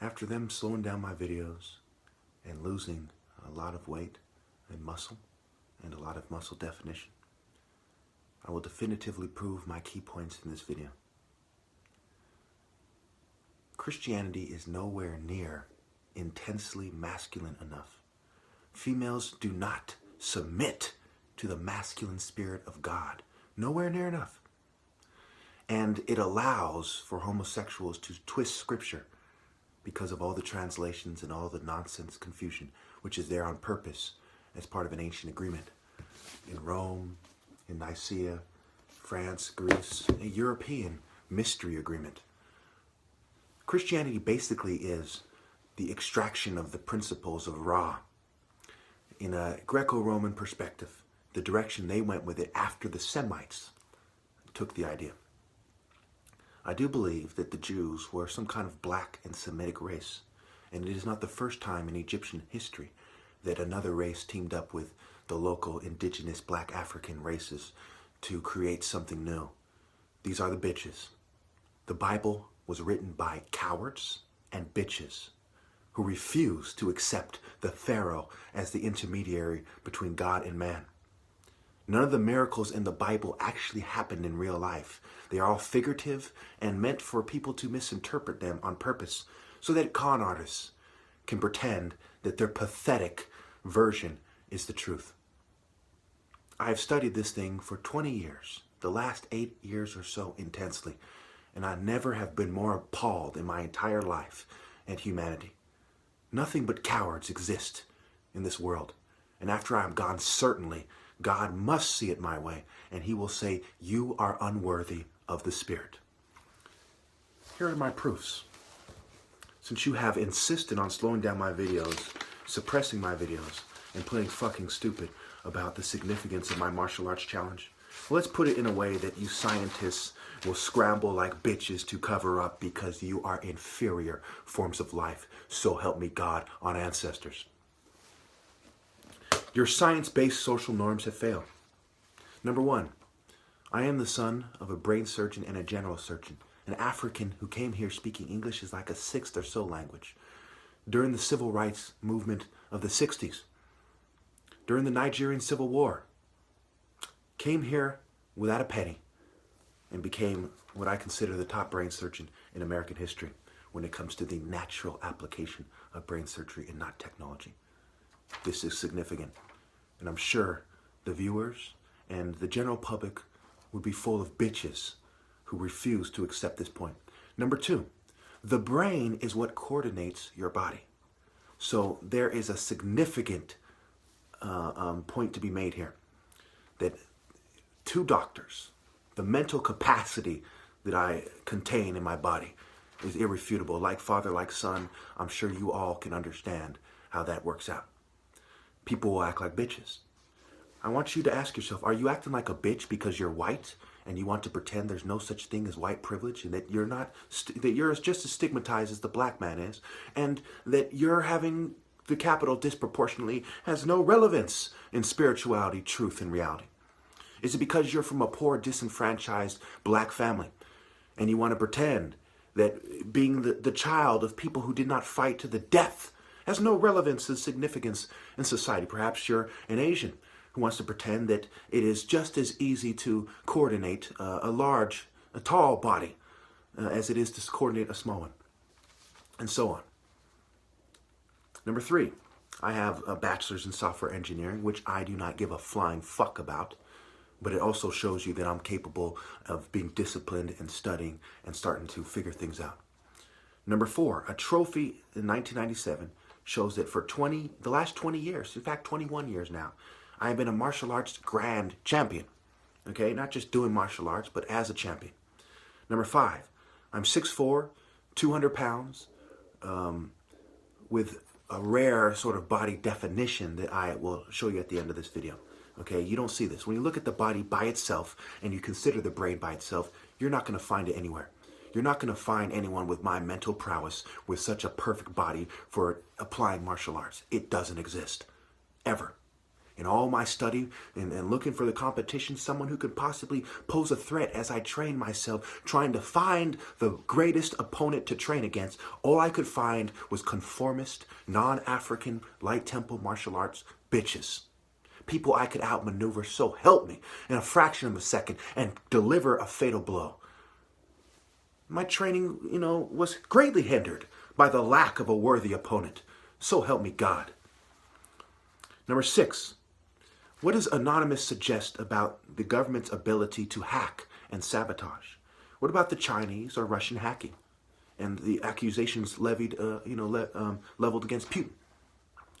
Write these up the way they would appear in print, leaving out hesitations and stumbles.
After them slowing down my videos and losing a lot of weight and muscle and a lot of muscle definition, I will definitively prove my key points in this video. Christianity is nowhere near intensely masculine enough. Females do not submit to the masculine spirit of God. Nowhere near enough. And it allows for homosexuals to twist scripture because of all the translations and all the nonsense confusion, which is there on purpose as part of an ancient agreement. In Rome, in Nicaea, France, Greece, a European mystery agreement. Christianity basically is the extraction of the principles of Ra. In a Greco-Roman perspective, the direction they went with it after the Semites took the idea. I do believe that the Jews were some kind of black and Semitic race, and it is not the first time in Egyptian history that another race teamed up with the local indigenous black African races to create something new. These are the bitches. The Bible was written by cowards and bitches who refused to accept the Pharaoh as the intermediary between God and man. None of the miracles in the Bible actually happened in real life. They are all figurative and meant for people to misinterpret them on purpose so that con artists can pretend that their pathetic version is the truth. I have studied this thing for 20 years, the last 8 years or so intensely, and I never have been more appalled in my entire life at humanity. Nothing but cowards exist in this world, and after I am gone, certainly God must see it my way, and he will say, you are unworthy of the Spirit. Here are my proofs. Since you have insisted on slowing down my videos, suppressing my videos, and playing fucking stupid about the significance of my martial arts challenge, well, let's put it in a way that you scientists will scramble like bitches to cover up because you are inferior forms of life. So help me God on ancestors. Your science-based social norms have failed. Number one, I am the son of a brain surgeon and a general surgeon, an African who came here speaking English as like a sixth or so language. During the civil rights movement of the 60s, during the Nigerian Civil War, came here without a penny and became what I consider the top brain surgeon in American history when it comes to the natural application of brain surgery and not technology. This is significant, and I'm sure the viewers and the general public would be full of bitches who refuse to accept this point. Number two, the brain is what coordinates your body. So there is a significant point to be made here, that two doctors, the mental capacity that I contain in my body is irrefutable. Like father, like son, I'm sure you all can understand how that works out. People will act like bitches. I want you to ask yourself, are you acting like a bitch because you're white and you want to pretend there's no such thing as white privilege and that you're not, that you're just as stigmatized as the black man is, and that you're having the capital disproportionately has no relevance in spirituality, truth, and reality? Is it because you're from a poor, disenfranchised black family and you want to pretend that being the child of people who did not fight to the death has no relevance and significance in society? Perhaps you're an Asian who wants to pretend that it is just as easy to coordinate a tall body as it is to coordinate a small one, and so on. Number three, I have a bachelor's in software engineering, which I do not give a flying fuck about, but it also shows you that I'm capable of being disciplined and studying and starting to figure things out. Number four, a trophy in 1997 shows that for the last 20 years, in fact 21 years now, I have been a martial arts grand champion. Okay, not just doing martial arts, but as a champion. Number five, I'm 6'4", 200 pounds, with a rare sort of body definition that I will show you at the end of this video. Okay, you don't see this. When you look at the body by itself and you consider the brain by itself, you're not going to find it anywhere. You're not going to find anyone with my mental prowess with such a perfect body for applying martial arts. It doesn't exist. Ever. In all my study and looking for the competition, someone who could possibly pose a threat as I trained myself, trying to find the greatest opponent to train against, all I could find was conformist, non-African, light tempo martial arts bitches. People I could outmaneuver, so help me, in a fraction of a second and deliver a fatal blow. My training, was greatly hindered by the lack of a worthy opponent. So help me God. Number 6. What does Anonymous suggest about the government's ability to hack and sabotage? What about the Chinese or Russian hacking and the accusations leveled against Putin?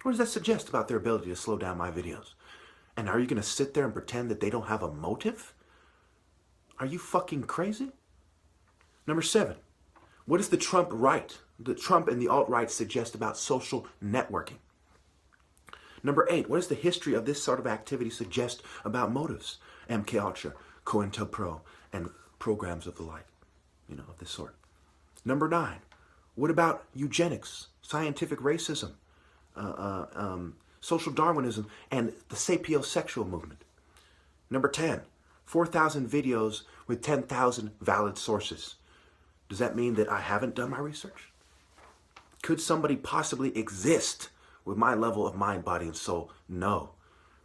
What does that suggest about their ability to slow down my videos? And are you going to sit there and pretend that they don't have a motive? Are you fucking crazy? Number 7. What does the Trump and the alt-right suggest about social networking? Number 8, what does the history of this sort of activity suggest about motives? MKUltra, COINTELPRO, and programs of the like, of this sort. Number 9, what about eugenics, scientific racism, social Darwinism, and the sapiosexual movement? Number 10, 4,000 videos with 10,000 valid sources. Does that mean that I haven't done my research? Could somebody possibly exist with my level of mind, body, and soul? No.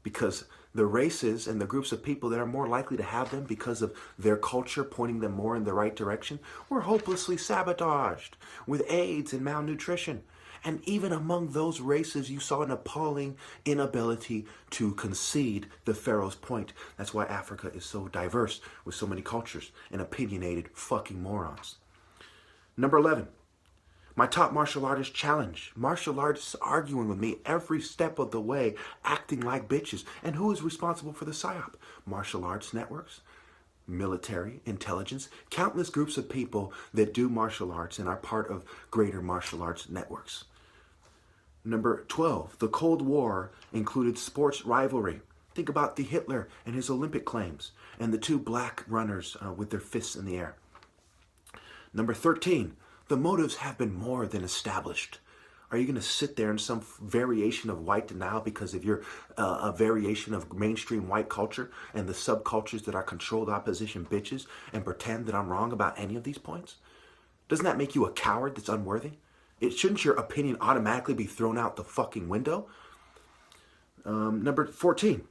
Because the races and the groups of people that are more likely to have them because of their culture pointing them more in the right direction were hopelessly sabotaged with AIDS and malnutrition. And even among those races, you saw an appalling inability to concede the Pharaoh's point. That's why Africa is so diverse with so many cultures and opinionated fucking morons. Number 11. My top martial artist challenge. Martial artists arguing with me every step of the way, acting like bitches. And who is responsible for the PSYOP? Martial arts networks, military, intelligence, countless groups of people that do martial arts and are part of greater martial arts networks. Number 12, the Cold War included sports rivalry. Think about the Hitler and his Olympic claims and the 2 black runners with their fists in the air. Number 13, the motives have been more than established. Are you going to sit there in some variation of white denial because of your a variation of mainstream white culture and the subcultures that are controlled opposition bitches and pretend that I'm wrong about any of these points? Doesn't that make you a coward that's unworthy? Shouldn't your opinion automatically be thrown out the fucking window? Number 14,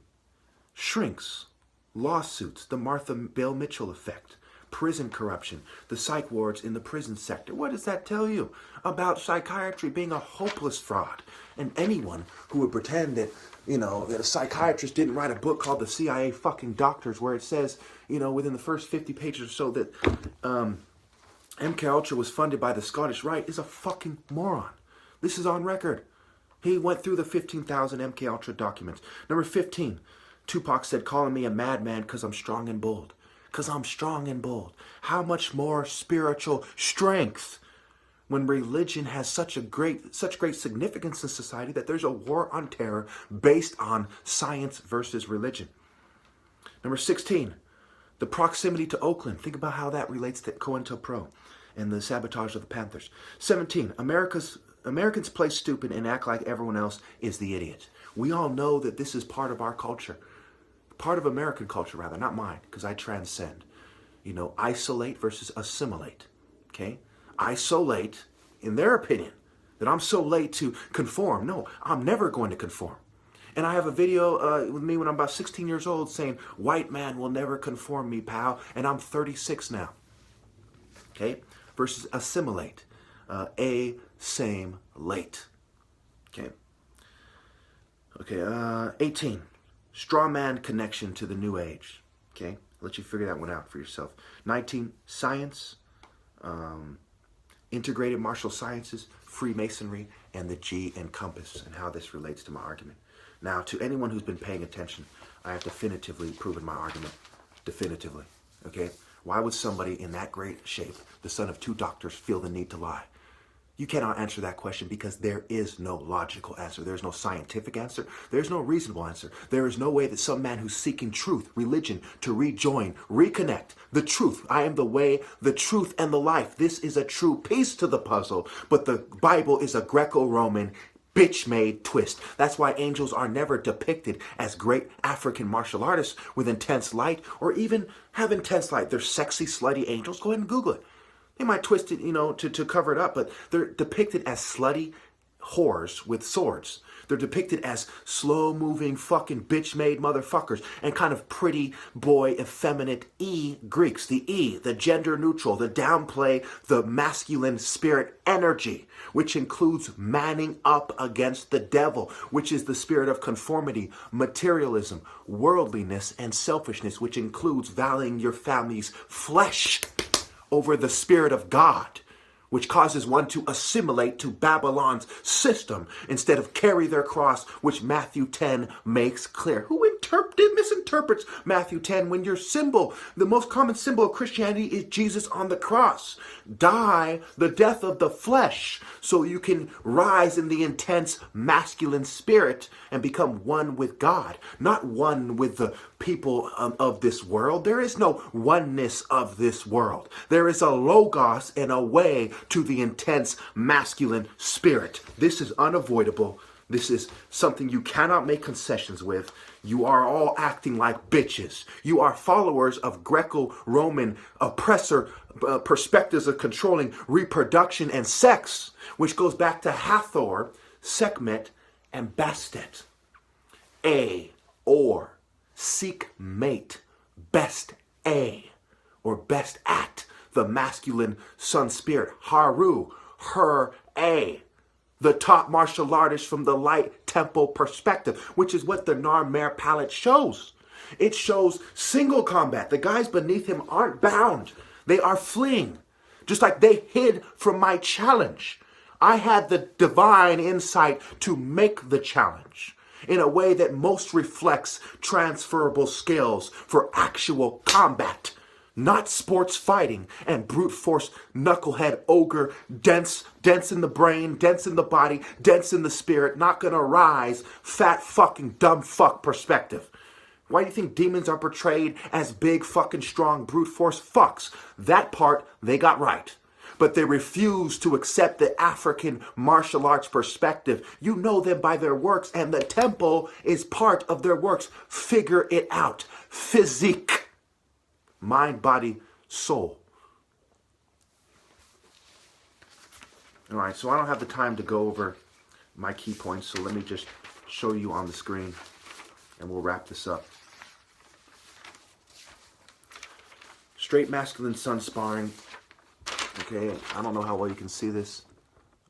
shrinks, lawsuits, the Martha Bell Mitchell effect, prison corruption, the psych wards in the prison sector. What does that tell you about psychiatry being a hopeless fraud? And anyone who would pretend that, that a psychiatrist didn't write a book called The CIA Fucking Doctors, where it says, within the first 50 pages or so that MKUltra was funded by the Scottish Rite, is a fucking moron. This is on record. He went through the 15,000 MKUltra documents. Number 15, Tupac said, calling me a madman because I'm strong and bold. Because I'm strong and bold. How much more spiritual strength when religion has such great significance in society that there's a war on terror based on science versus religion. Number 16, the proximity to Oakland. Think about how that relates to COINTELPRO and the sabotage of the Panthers. 17, Americans play stupid and act like everyone else is the idiot. We all know that this is part of our culture. Part of American culture, rather, not mine, because I transcend. Isolate versus assimilate. Okay? Isolate, in their opinion, that I'm so late to conform. No, I'm never going to conform. And I have a video with me when I'm about 16 years old saying, white man will never conform me, pal. And I'm 36 now. Okay? Versus assimilate. Same, late. Okay? Okay, 18. Straw man connection to the new age. Okay? I'll let you figure that one out for yourself. 19. Science. Integrated martial sciences. Freemasonry. And the G and compass. And how this relates to my argument. Now, to anyone who's been paying attention, I have definitively proven my argument. Definitively. Okay? Why would somebody in that great shape, the son of 2 doctors, feel the need to lie? You cannot answer that question because there is no logical answer. There's no scientific answer. There's no reasonable answer. There is no way that some man who's seeking truth, religion, to rejoin, reconnect, the truth. I am the way, the truth, and the life. This is a true piece to the puzzle. But the Bible is a Greco-Roman bitch-made twist. That's why angels are never depicted as great African martial artists with intense light or even have intense light. They're sexy, slutty angels. Go ahead and Google it. They might twist it, to cover it up, but they're depicted as slutty whores with swords. They're depicted as slow-moving fucking bitch-made motherfuckers and kind of pretty boy, effeminate Greeks. The the gender neutral, the downplay, the masculine spirit energy, which includes manning up against the devil, which is the spirit of conformity, materialism, worldliness, and selfishness, which includes valuing your family's flesh over the Spirit of God, which causes one to assimilate to Babylon's system instead of carry their cross, which Matthew 10 makes clear. Who misinterprets Matthew 10 when your symbol, the most common symbol of Christianity, is Jesus on the cross? Die the death of the flesh so you can rise in the intense masculine spirit and become one with God, not one with the people of this world. There is no oneness of this world. There is a logos and a way to the intense masculine spirit. This is unavoidable. This is something you cannot make concessions with. You are all acting like bitches. You are followers of Greco-Roman oppressor perspectives of controlling reproduction and sex, which goes back to Hathor, Sekhmet, and Bastet. Or, seek mate, best or best at, the masculine sun spirit, Haru, the top martial artist from the light temple perspective, which is what the Narmer palette shows. It shows single combat. The guys beneath him aren't bound. They are fleeing, just like they hid from my challenge. I had the divine insight to make the challenge in a way that most reflects transferable skills for actual combat. Not sports fighting and brute force knucklehead ogre, dense in the brain, dense in the body, dense in the spirit, not gonna rise, fat fucking dumb fuck perspective. Why do you think demons are portrayed as big fucking strong brute force fucks? That part they got right. But they refuse to accept the African martial arts perspective. You know them by their works, and the temple is part of their works. Figure it out. Physique. Mind, body, soul. All right, so I don't have the time to go over my key points, so let me just show you on the screen, and we'll wrap this up. Straight masculine sun sparring. Okay, I don't know how well you can see this.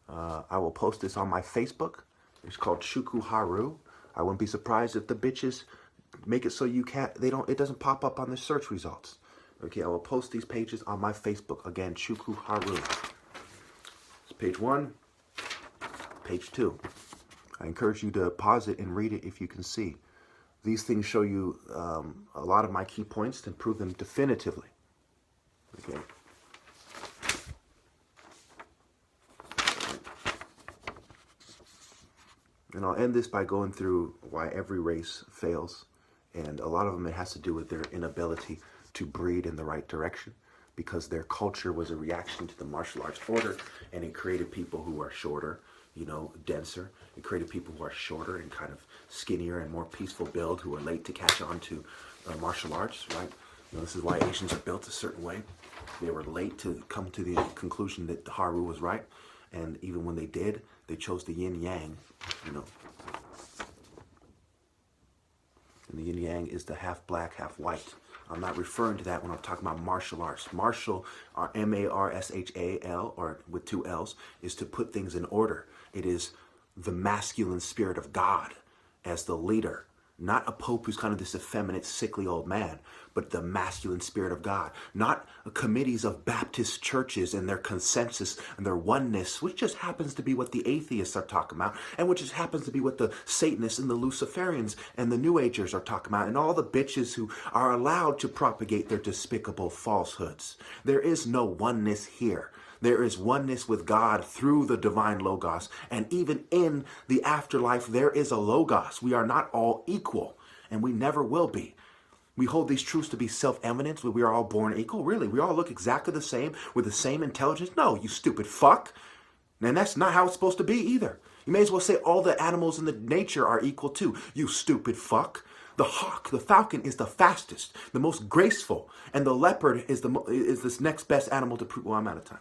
I will post this on my Facebook. It's called Shuku Haru. I wouldn't be surprised if the bitches make it so it doesn't pop up on the search results. Okay, I will post these pages on my Facebook. Again, Shuku Haru. It's page 1, page 2. I encourage you to pause it and read it if you can see. These things show you a lot of my key points and prove them definitively. Okay. And I'll end this by going through why every race fails. And a lot of them, it has to do with their inability to breed in the right direction, because their culture was a reaction to the martial arts order, and it created people who are shorter, denser. It created people who are shorter and kind of skinnier and more peaceful build, who are late to catch on to martial arts, right? This is why Asians are built a certain way. They were late to come to the conclusion that Haru was right. And even when they did, they chose the yin-yang, And the yin-yang is the half black, half white. I'm not referring to that when I'm talking about martial arts. Martial, M-A-R-S-H-A-L, or with 2 L's, is to put things in order. It is the masculine spirit of God as the leader. Not a pope who's kind of this effeminate, sickly old man, but the masculine spirit of God. Not committees of Baptist churches and their consensus and their oneness, which just happens to be what the atheists are talking about, and which just happens to be what the Satanists and the Luciferians and the New Agers are talking about, and all the bitches who are allowed to propagate their despicable falsehoods. There is no oneness here. There is oneness with God through the divine Logos. And even in the afterlife, there is a Logos. We are not all equal, and we never will be. We hold these truths to be self-evident, we are all born equal. Really, we all look exactly the same with the same intelligence. No, you stupid fuck. And that's not how it's supposed to be either. You may as well say all the animals in the nature are equal too, you stupid fuck. The hawk, the falcon is the fastest, the most graceful, and the leopard is this next best animal to prove. Well, I'm out of time.